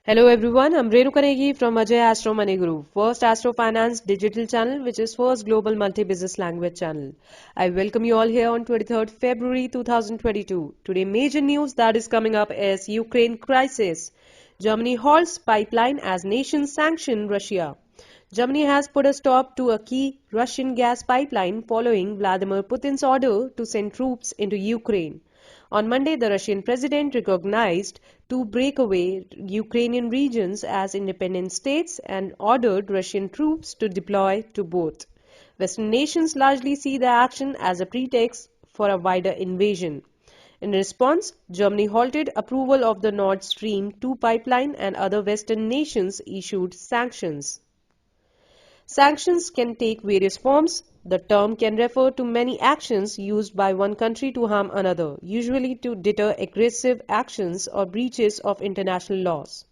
Hello everyone, I'm Renu Kanegi from Ajayastromoneyguru, first Astro Finance digital channel which is first global multi-business language channel. I welcome you all here on 23rd February 2022. Today major news that is coming up is Ukraine crisis. Germany halts pipeline as nations sanction Russia. Germany has put a stop to a key Russian gas pipeline following Vladimir Putin's order to send troops into Ukraine. On Monday, the Russian president recognized two breakaway Ukrainian regions as independent states and ordered Russian troops to deploy to both. Western nations largely see the action as a pretext for a wider invasion. In response, Germany halted approval of the Nord Stream 2 pipeline and other Western nations issued sanctions. Sanctions can take various forms. The term can refer to many actions used by one country to harm another, usually to deter aggressive actions or breaches of international laws.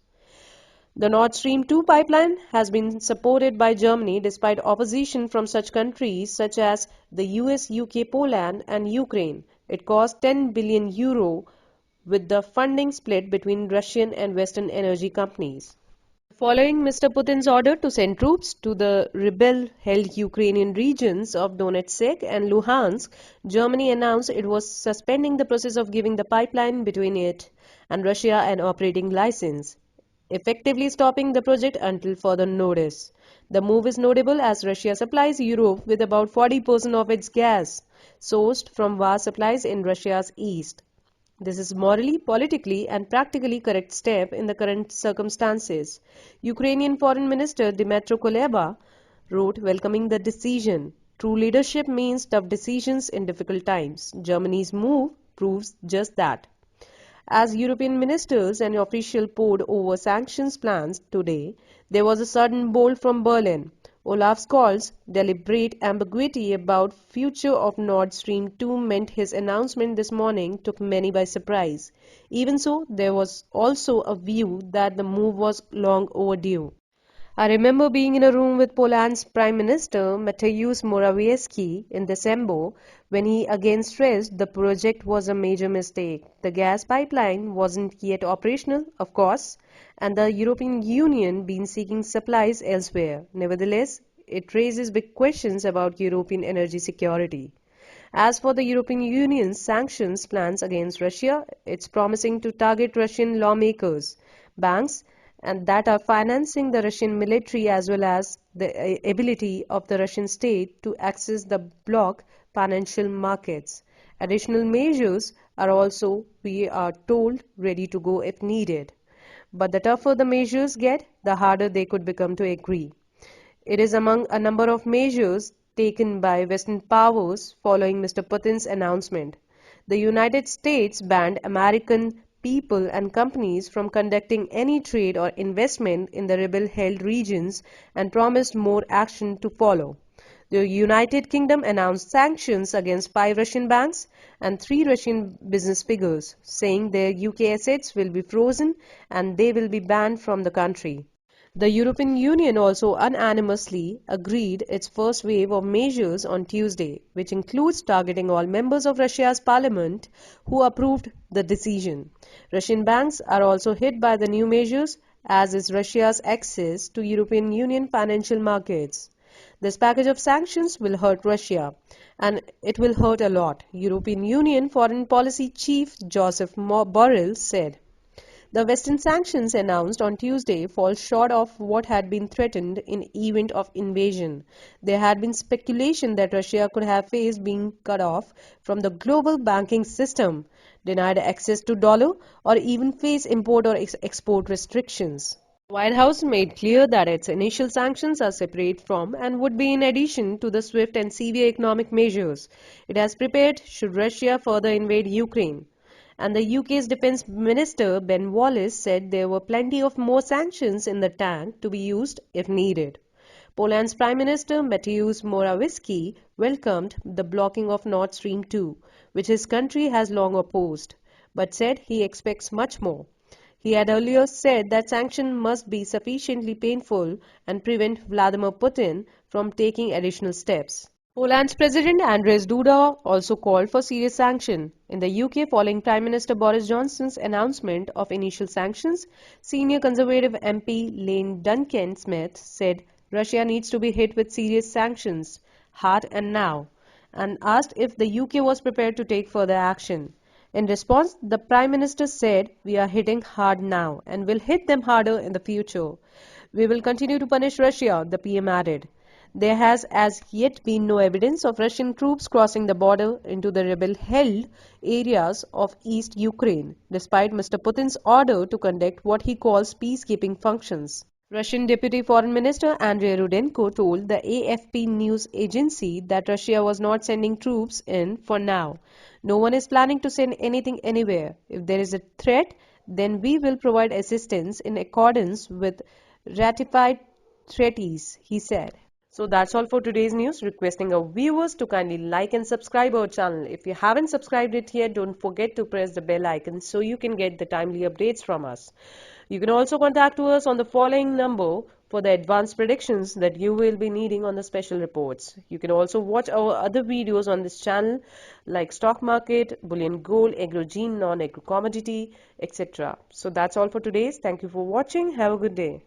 The Nord Stream 2 pipeline has been supported by Germany despite opposition from such countries such as the US, UK, Poland and Ukraine. It cost €10 billion with the funding split between Russian and Western energy companies. Following Mr. Putin's order to send troops to the rebel-held Ukrainian regions of Donetsk and Luhansk, Germany announced it was suspending the process of giving the pipeline between it and Russia an operating license, effectively stopping the project until further notice. The move is notable as Russia supplies Europe with about 40% of its gas, sourced from vast supplies in Russia's east. This is morally, politically and practically correct step in the current circumstances. Ukrainian Foreign Minister Dmytro Kuleba wrote welcoming the decision. True leadership means tough decisions in difficult times. Germany's move proves just that. As European ministers and officials pored over sanctions plans today, there was a sudden bolt from Berlin. Olaf Scholz's deliberate ambiguity about future of Nord Stream 2 meant his announcement this morning took many by surprise. Even so, there was also a view that the move was long overdue. I remember being in a room with Poland's Prime Minister Mateusz Morawiecki in December when he again stressed the project was a major mistake. The gas pipeline wasn't yet operational, of course, and the European Union been seeking supplies elsewhere. Nevertheless, it raises big questions about European energy security. As for the European Union's sanctions plans against Russia, it's promising to target Russian lawmakers, banks, and that are financing the Russian military as well as the ability of the Russian state to access the bloc financial markets. Additional measures are also, we are told, ready to go if needed. But the tougher the measures get, the harder they could become to agree. It is among a number of measures taken by Western powers following Mr. Putin's announcement. The United States banned American people and companies from conducting any trade or investment in the rebel-held regions and promised more action to follow. The United Kingdom announced sanctions against 5 Russian banks and 3 Russian business figures, saying their UK assets will be frozen and they will be banned from the country. The European Union also unanimously agreed its first wave of measures on Tuesday, which includes targeting all members of Russia's parliament who approved the decision. Russian banks are also hit by the new measures, as is Russia's access to European Union financial markets. This package of sanctions will hurt Russia, and it will hurt a lot, European Union Foreign Policy Chief Joseph Borrell said. The Western sanctions announced on Tuesday fall short of what had been threatened in event of invasion. There had been speculation that Russia could have faced being cut off from the global banking system, denied access to dollar, or even face import or export restrictions. The White House made clear that its initial sanctions are separate from and would be in addition to the swift and severe economic measures it has prepared should Russia further invade Ukraine. And the UK's Defence Minister Ben Wallace said there were plenty of more sanctions in the tank to be used if needed. Poland's Prime Minister Mateusz Morawiecki welcomed the blocking of Nord Stream 2, which his country has long opposed, but said he expects much more. He had earlier said that sanctions must be sufficiently painful and prevent Vladimir Putin from taking additional steps. Poland's President Andrzej Duda also called for serious sanction. In the UK, following Prime Minister Boris Johnson's announcement of initial sanctions, senior Conservative MP Lane Duncan-Smith said Russia needs to be hit with serious sanctions, hard and now, and asked if the UK was prepared to take further action. In response, the Prime Minister said, "We are hitting hard now and will hit them harder in the future. We will continue to punish Russia," the PM added. There has as yet been no evidence of Russian troops crossing the border into the rebel-held areas of East Ukraine, despite Mr. Putin's order to conduct what he calls peacekeeping functions. Russian Deputy Foreign Minister Andrei Rudenko told the AFP news agency that Russia was not sending troops in for now. "No one is planning to send anything anywhere. If there is a threat, then we will provide assistance in accordance with ratified treaties," he said. So that's all for today's news. Requesting our viewers to kindly like and subscribe our channel. If you haven't subscribed it yet, don't forget to press the bell icon so you can get the timely updates from us. You can also contact us on the following number for the advanced predictions that you will be needing on the special reports. You can also watch our other videos on this channel like stock market, bullion, gold, agro-gene, non-agro commodity, etc. So that's all for today. Thank you for watching. Have a good day.